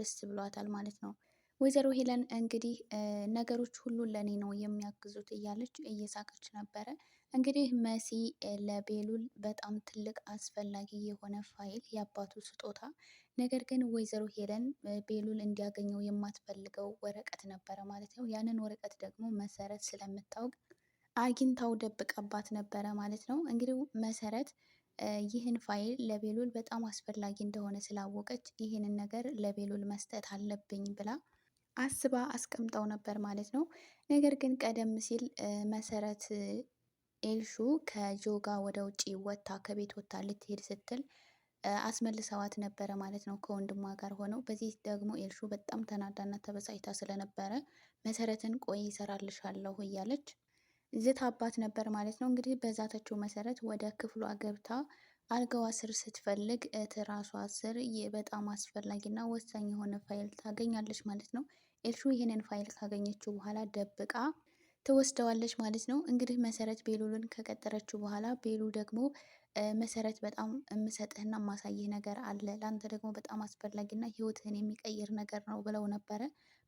ደስ ብሏታል ማለት ነው። ወይዘሮ ሄለን እንግዲህ ነገሮች ሁሉ ለእኔ ነው የሚያግዙት እያለች እየሳቀች ነበረ። እንግዲህ መሲ ለቤሉል በጣም ትልቅ አስፈላጊ የሆነ ፋይል የአባቱ ስጦታ፣ ነገር ግን ወይዘሮ ሄለን ቤሉል እንዲያገኘው የማትፈልገው ወረቀት ነበረ ማለት ነው። ያንን ወረቀት ደግሞ መሰረት ስለምታውቅ አግኝታው ደብቃባት ነበረ ማለት ነው። እንግዲህ መሰረት ይህን ፋይል ለቤሉል በጣም አስፈላጊ እንደሆነ ስላወቀች ይህንን ነገር ለቤሉል መስጠት አለብኝ ብላ አስባ አስቀምጠው ነበር ማለት ነው። ነገር ግን ቀደም ሲል መሰረት ኤልሹ ከጆጋ ወደ ውጭ ወጥታ ከቤት ወጥታ ልትሄድ ስትል አስመልሰዋት ነበረ ማለት ነው ከወንድሟ ጋር ሆነው። በዚህ ደግሞ ኤልሹ በጣም ተናዳና ተበሳጭታ ስለነበረ መሰረትን ቆይ ይሰራልሻለሁ እያለች ዝታባት ነበር ማለት ነው። እንግዲህ በዛተችው መሰረት ወደ ክፍሏ ገብታ አልጋዋ ስር ስትፈልግ ትራሷ ስር በጣም አስፈላጊና ወሳኝ የሆነ ፋይል ታገኛለች ማለት ነው። ኤልሹ ይህንን ፋይል ካገኘችው በኋላ ደብቃ ትወስደዋለች ማለት ነው። እንግዲህ መሰረት ቤሉልን ከቀጠረችው በኋላ ቤሉ ደግሞ መሰረት በጣም የምሰጥህና የማሳይህ ነገር አለ፣ ለአንተ ደግሞ በጣም አስፈላጊና ህይወትህን የሚቀይር ነገር ነው ብለው ነበረ።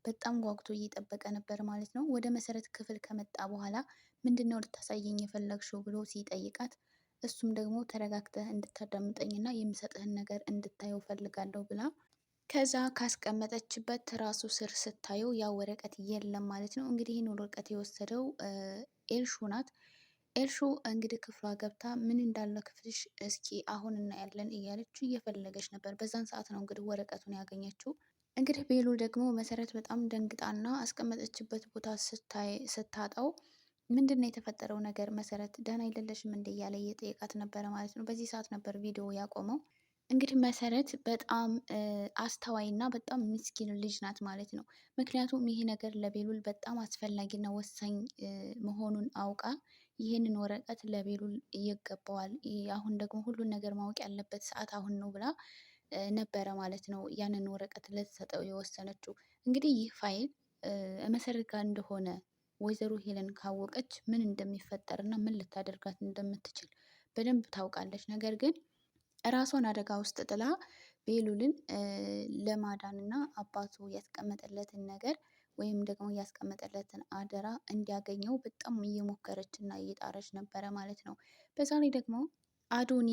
በጣም ጓጉቶ እየጠበቀ ነበር ማለት ነው። ወደ መሰረት ክፍል ከመጣ በኋላ ምንድን ነው ልታሳየኝ የፈለግሽው ብሎ ሲጠይቃት እሱም ደግሞ ተረጋግተህ እንድታዳምጠኝና የምሰጥህን ነገር እንድታየው ፈልጋለሁ ብላ ከዛ ካስቀመጠችበት ራሱ ስር ስታየው ያ ወረቀት የለም ማለት ነው። እንግዲህ ይህን ወረቀት የወሰደው ኤልሹ ናት። ኤልሹ እንግዲህ ክፍሏ ገብታ ምን እንዳለ ክፍልሽ እስኪ አሁን እናያለን እያለች እየፈለገች ነበር። በዛን ሰዓት ነው እንግዲህ ወረቀቱን ያገኘችው። እንግዲህ ቤሉል ደግሞ መሰረት በጣም ደንግጣና አስቀመጠችበት ቦታ ስታጣው ምንድን ነው የተፈጠረው ነገር መሰረት ደህና አይደለሽም እንደ እያለ እየጠየቃት ነበረ ማለት ነው። በዚህ ሰዓት ነበር ቪዲዮ ያቆመው። እንግዲህ መሰረት በጣም አስተዋይና በጣም ምስኪን ልጅ ናት ማለት ነው። ምክንያቱም ይሄ ነገር ለቤሉል በጣም አስፈላጊና ወሳኝ መሆኑን አውቃ ይህንን ወረቀት ለቤሉል ይገባዋል፣ አሁን ደግሞ ሁሉን ነገር ማወቅ ያለበት ሰዓት አሁን ነው ብላ ነበረ ማለት ነው ያንን ወረቀት ልትሰጠው የወሰነችው። እንግዲህ ይህ ፋይል መሰረት ጋር እንደሆነ ወይዘሮ ሄለን ካወቀች ምን እንደሚፈጠር እና ምን ልታደርጋት እንደምትችል በደንብ ታውቃለች። ነገር ግን ራሷን አደጋ ውስጥ ጥላ ቤሉልን ለማዳን እና አባቱ ያስቀመጠለትን ነገር ወይም ደግሞ ያስቀመጠለትን አደራ እንዲያገኘው በጣም እየሞከረች እና እየጣረች ነበረ ማለት ነው። በዛ ላይ ደግሞ አዶኒ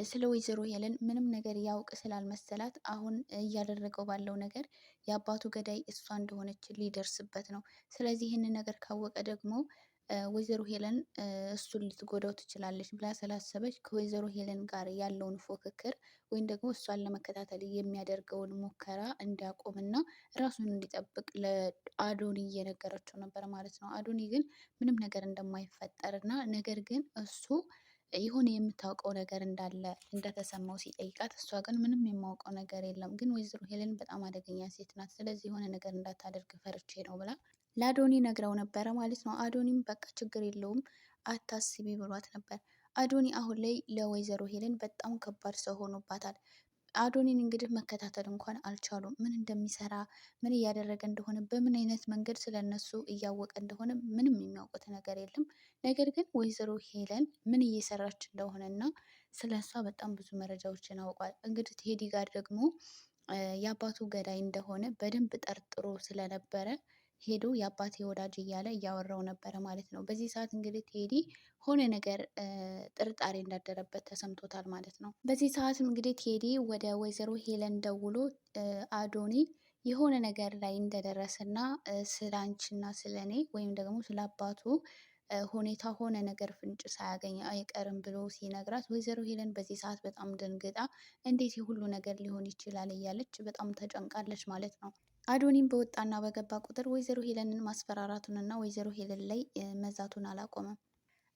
ስለ ወይዘሮ ሄለን ምንም ነገር ያውቅ ስላልመሰላት አሁን እያደረገው ባለው ነገር የአባቱ ገዳይ እሷ እንደሆነች ሊደርስበት ነው። ስለዚህ ይህንን ነገር ካወቀ ደግሞ ወይዘሮ ሄለን እሱን ልትጎዳው ትችላለች ብላ ስላሰበች ከወይዘሮ ሄለን ጋር ያለውን ፉክክር ወይም ደግሞ እሷን ለመከታተል የሚያደርገውን ሙከራ እንዲያቆምና ራሱን እንዲጠብቅ ለአዶኒ እየነገረችው ነበር ማለት ነው። አዶኒ ግን ምንም ነገር እንደማይፈጠርና ነገር ግን እሱ የሆነ የምታውቀው ነገር እንዳለ እንደተሰማው ሲጠይቃት እሷ ግን ምንም የማውቀው ነገር የለም፣ ግን ወይዘሮ ሄለን በጣም አደገኛ ሴት ናት፣ ስለዚህ የሆነ ነገር እንዳታደርግ ፈርቼ ነው ብላ ለአዶኒ ነግረው ነበረ ማለት ነው። አዶኒም በቃ ችግር የለውም አታስቢ ብሏት ነበር። አዶኒ አሁን ላይ ለወይዘሮ ሄለን በጣም ከባድ ሰው ሆኖባታል። አዶኒን እንግዲህ መከታተል እንኳን አልቻሉም። ምን እንደሚሰራ ምን እያደረገ እንደሆነ በምን አይነት መንገድ ስለነሱ እያወቀ እንደሆነ ምንም የሚያውቁት ነገር የለም። ነገር ግን ወይዘሮ ሄለን ምን እየሰራች እንደሆነ እና ስለ እሷ በጣም ብዙ መረጃዎችን አውቋል። እንግዲህ ቴዲ ጋር ደግሞ የአባቱ ገዳይ እንደሆነ በደንብ ጠርጥሮ ስለነበረ ሄዶ የአባቴ ወዳጅ እያለ እያወራው ነበረ ማለት ነው። በዚህ ሰዓት እንግዲህ ቴዲ ሆነ ነገር ጥርጣሬ እንዳደረበት ተሰምቶታል ማለት ነው። በዚህ ሰዓትም እንግዲህ ቴዲ ወደ ወይዘሮ ሄለን ደውሎ አዶኒ የሆነ ነገር ላይ እንደደረሰና ስለ አንቺና ስለ እኔ ወይም ደግሞ ስለ አባቱ ሁኔታ ሆነ ነገር ፍንጭ ሳያገኝ አይቀርም ብሎ ሲነግራት ወይዘሮ ሄለን በዚህ ሰዓት በጣም ደንግጣ እንዴት የሁሉ ነገር ሊሆን ይችላል እያለች በጣም ተጨንቃለች ማለት ነው። አዶኒም በወጣና በገባ ቁጥር ወይዘሮ ሄለንን ማስፈራራቱንና ወይዘሮ ሄለን ላይ መዛቱን አላቆመም።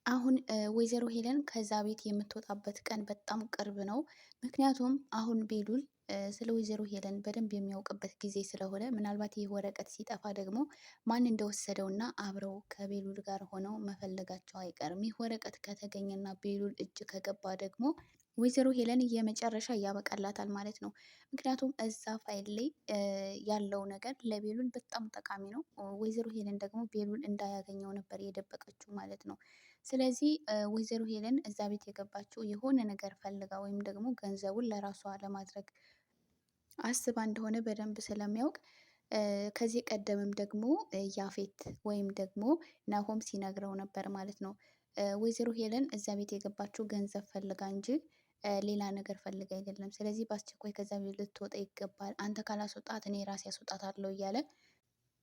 አሁን ወይዘሮ ሄለን ከዛ ቤት የምትወጣበት ቀን በጣም ቅርብ ነው። ምክንያቱም አሁን ቤሉል ስለ ወይዘሮ ሄለን በደንብ የሚያውቅበት ጊዜ ስለሆነ ምናልባት ይህ ወረቀት ሲጠፋ ደግሞ ማን እንደወሰደውና አብረው ከቤሉል ጋር ሆነው መፈለጋቸው አይቀርም። ይህ ወረቀት ከተገኘና ቤሉል እጅ ከገባ ደግሞ ወይዘሮ ሄለን የመጨረሻ ያበቃላታል ማለት ነው። ምክንያቱም እዛ ፋይል ላይ ያለው ነገር ለቤሉል በጣም ጠቃሚ ነው። ወይዘሮ ሄለን ደግሞ ቤሉል እንዳያገኘው ነበር የደበቀችው ማለት ነው። ስለዚህ ወይዘሮ ሄለን እዛ ቤት የገባችው የሆነ ነገር ፈልጋ ወይም ደግሞ ገንዘቡን ለራሷ ለማድረግ አስባ እንደሆነ በደንብ ስለሚያውቅ ከዚህ ቀደምም ደግሞ ያፌት ወይም ደግሞ ናሆም ሲነግረው ነበር ማለት ነው። ወይዘሮ ሄለን እዛ ቤት የገባችው ገንዘብ ፈልጋ እንጂ ሌላ ነገር ፈልጋ አይደለም። ስለዚህ በአስቸኳይ ከዛ ቤት ልትወጣ ይገባል። አንተ ካላስወጣት እኔ ራሴ አስወጣታለሁ እያለ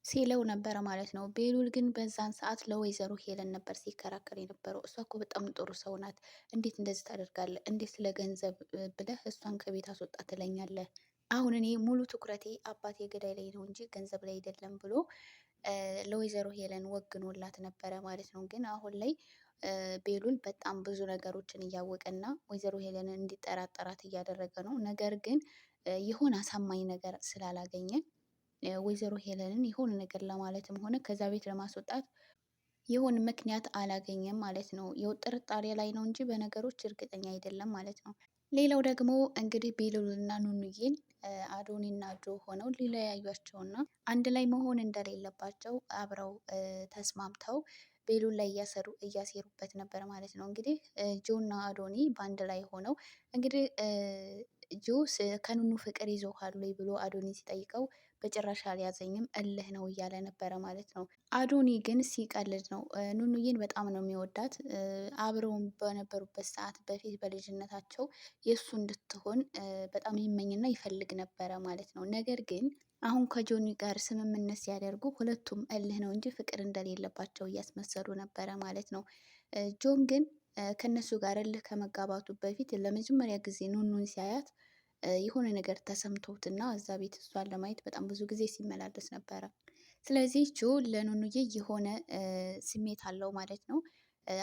ሲለው ነበረ ማለት ነው። ቤሉል ግን በዛን ሰዓት ለወይዘሮ ሄለን ነበር ሲከራከር የነበረው። እሷ እኮ በጣም ጥሩ ሰው ናት፣ እንዴት እንደዚህ ታደርጋለህ? እንዴት ስለ ገንዘብ ብለህ እሷን ከቤት አስወጣ ትለኛለህ? አሁን እኔ ሙሉ ትኩረቴ አባቴ ገዳይ ላይ ነው እንጂ ገንዘብ ላይ አይደለም ብሎ ለወይዘሮ ሄለን ወግኖላት ነበረ ማለት ነው። ግን አሁን ላይ ቤሉል በጣም ብዙ ነገሮችን እያወቀና ወይዘሮ ሄለንን እንዲጠራጠራት እያደረገ ነው። ነገር ግን የሆነ አሳማኝ ነገር ስላላገኘ ወይዘሮ ሄለንን የሆነ ነገር ለማለትም ሆነ ከዛ ቤት ለማስወጣት የሆነ ምክንያት አላገኘም ማለት ነው። የው ጥርጣሬ ላይ ነው እንጂ በነገሮች እርግጠኛ አይደለም ማለት ነው። ሌላው ደግሞ እንግዲህ ቤሉልና ኑኑዬን አዶኒና ጆ ሆነው ሊለያዩቸውና አንድ ላይ መሆን እንደሌለባቸው አብረው ተስማምተው ቤሉል ላይ እያሴሩበት ነበር ማለት ነው። እንግዲህ ጆና አዶኒ በአንድ ላይ ሆነው እንግዲህ ጆ ከኑኑ ፍቅር ይዞሃል ወይ ብሎ አዶኒ ሲጠይቀው በጭራሽ አልያዘኝም እልህ ነው እያለ ነበረ ማለት ነው። አዶኒ ግን ሲቀልድ ነው። ኑኑዬን በጣም ነው የሚወዳት። አብረውን በነበሩበት ሰዓት በፊት በልጅነታቸው የእሱ እንድትሆን በጣም ይመኝና ይፈልግ ነበረ ማለት ነው። ነገር ግን አሁን ከጆኒ ጋር ስምምነት ሲያደርጉ ሁለቱም እልህ ነው እንጂ ፍቅር እንደሌለባቸው እያስመሰሉ ነበረ ማለት ነው። ጆን ግን ከነሱ ጋር እልህ ከመጋባቱ በፊት ለመጀመሪያ ጊዜ ኑኑን ሲያያት የሆነ ነገር ተሰምቶትና እዛ ቤት እሷን ለማየት በጣም ብዙ ጊዜ ሲመላለስ ነበረ። ስለዚህ ጆ ለኑኑዬ የሆነ ስሜት አለው ማለት ነው።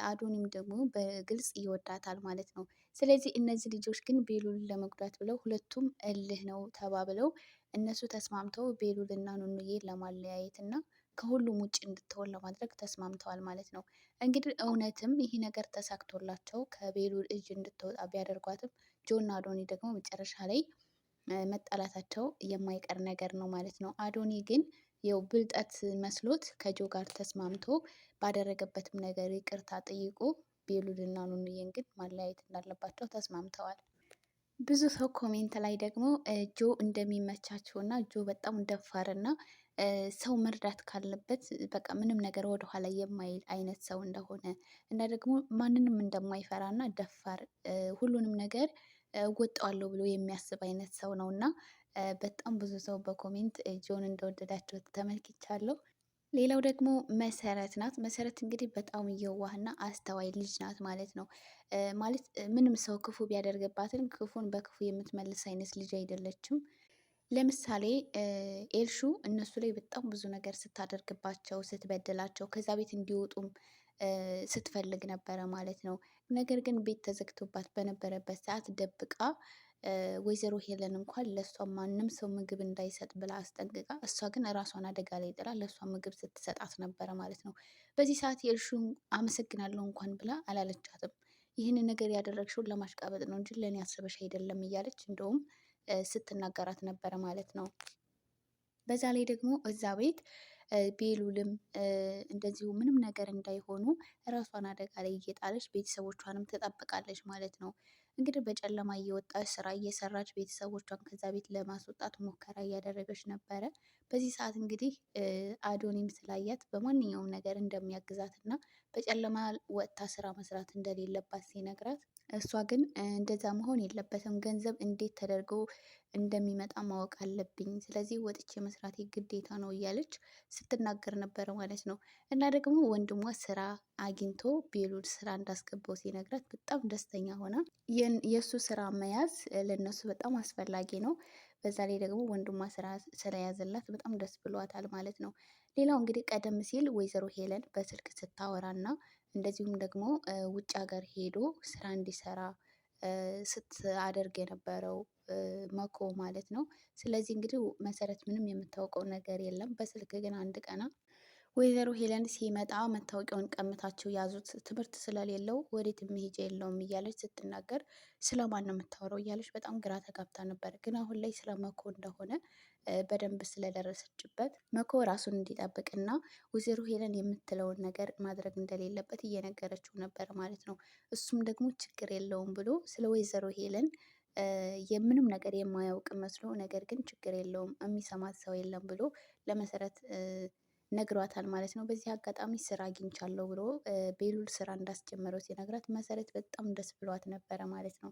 አዶኒም ደግሞ በግልጽ ይወዳታል ማለት ነው። ስለዚህ እነዚህ ልጆች ግን ቤሉልን ለመጉዳት ብለው ሁለቱም እልህ ነው ተባብለው እነሱ ተስማምተው ቤሉልና ኑኑዬን ለማለያየት እና ከሁሉም ውጭ እንድትሆን ለማድረግ ተስማምተዋል ማለት ነው። እንግዲህ እውነትም ይህ ነገር ተሳክቶላቸው ከቤሉል እጅ እንድትወጣ ቢያደርጓትም ጆና አዶኒ ደግሞ መጨረሻ ላይ መጣላታቸው የማይቀር ነገር ነው ማለት ነው። አዶኒ ግን የው ብልጠት መስሎት ከጆ ጋር ተስማምቶ ባደረገበትም ነገር ይቅርታ ጠይቆ ቤሉልና ኑኑዬን ግን ማለያየት እንዳለባቸው ተስማምተዋል። ብዙ ሰው ኮሜንት ላይ ደግሞ ጆ እንደሚመቻቸው እና ጆ በጣም ደፋርና ሰው መርዳት ካለበት በቃ ምንም ነገር ወደኋላ የማይል አይነት ሰው እንደሆነ እና ደግሞ ማንንም እንደማይፈራ እና ደፋር ሁሉንም ነገር እወጣዋለሁ ብሎ የሚያስብ አይነት ሰው ነው እና በጣም ብዙ ሰው በኮሜንት ጆን እንደወደዳቸው ተመልክቻለሁ። ሌላው ደግሞ መሰረት ናት። መሰረት እንግዲህ በጣም የዋህና አስተዋይ ልጅ ናት ማለት ነው። ማለት ምንም ሰው ክፉ ቢያደርግባትን ክፉን በክፉ የምትመልስ አይነት ልጅ አይደለችም። ለምሳሌ ኤልሹ እነሱ ላይ በጣም ብዙ ነገር ስታደርግባቸው፣ ስትበድላቸው ከዛ ቤት እንዲወጡም ስትፈልግ ነበረ ማለት ነው። ነገር ግን ቤት ተዘግቶባት በነበረበት ሰዓት ደብቃ ወይዘሮ ሄለን እንኳን ለእሷ ማንም ሰው ምግብ እንዳይሰጥ ብላ አስጠንቅቃ፣ እሷ ግን ራሷን አደጋ ላይ ጥላ ለእሷ ምግብ ስትሰጣት ነበረ ማለት ነው። በዚህ ሰዓት የእልሹን አመሰግናለሁ እንኳን ብላ አላለቻትም። ይህንን ነገር ያደረግሽውን ለማሽቃበጥ ነው እንጂ ለእኔ አስበሽ አይደለም እያለች እንደውም ስትናገራት ነበረ ማለት ነው። በዛ ላይ ደግሞ እዛ ቤት ቤሉልም እንደዚሁ ምንም ነገር እንዳይሆኑ ራሷን አደጋ ላይ እየጣለች ቤተሰቦቿንም ትጠብቃለች ማለት ነው። እንግዲህ በጨለማ እየወጣች ስራ እየሰራች ቤተሰቦቿን ከዛ ቤት ለማስወጣት ሙከራ እያደረገች ነበረ። በዚህ ሰዓት እንግዲህ አዶኒም ስላያት በማንኛውም ነገር እንደሚያግዛት እና በጨለማ ወጥታ ስራ መስራት እንደሌለባት ሲነግራት፣ እሷ ግን እንደዛ መሆን የለበትም ገንዘብ እንዴት ተደርጎ እንደሚመጣ ማወቅ አለብኝ፣ ስለዚህ ወጥቼ መስራት ግዴታ ነው እያለች ስትናገር ነበረ ማለት ነው። እና ደግሞ ወንድሟ ስራ አግኝቶ ቤሉል ስራ እንዳስገባው ሲነግራት በጣም ደስተኛ ሆና የእሱ ስራ መያዝ ለነሱ በጣም አስፈላጊ ነው። በዛ ላይ ደግሞ ወንድሟ ስራ ስለያዘላት በጣም ደስ ብሏታል ማለት ነው። ሌላው እንግዲህ ቀደም ሲል ወይዘሮ ሄለን በስልክ ስታወራና እንደዚሁም ደግሞ ውጭ ሀገር ሄዶ ስራ እንዲሰራ ስታደርግ የነበረው መኮ ማለት ነው። ስለዚህ እንግዲህ መሰረት ምንም የምታውቀው ነገር የለም። በስልክ ግን አንድ ቀና ወይዘሮ ሄለን ሲመጣ መታወቂያውን ቀምታችሁ ያዙት፣ ትምህርት ስለሌለው ወዴት መሄጃ የለውም እያለች ስትናገር ስለማን ነው የምታወራው እያለች በጣም ግራ ተጋብታ ነበር። ግን አሁን ላይ ስለ መኮ እንደሆነ በደንብ ስለደረሰችበት መኮ ራሱን እንዲጠብቅና ወይዘሮ ሄለን የምትለውን ነገር ማድረግ እንደሌለበት እየነገረችው ነበር ማለት ነው። እሱም ደግሞ ችግር የለውም ብሎ ስለ ወይዘሮ ሄለን የምንም ነገር የማያውቅ መስሎ ነገር ግን ችግር የለውም የሚሰማት ሰው የለም ብሎ ለመሰረት ነግሯታል ማለት ነው። በዚህ አጋጣሚ ስራ አግኝቻለሁ ብሎ ቤሉል ስራ እንዳስጀመረው ሲነግራት መሰረት በጣም ደስ ብሏት ነበረ ማለት ነው።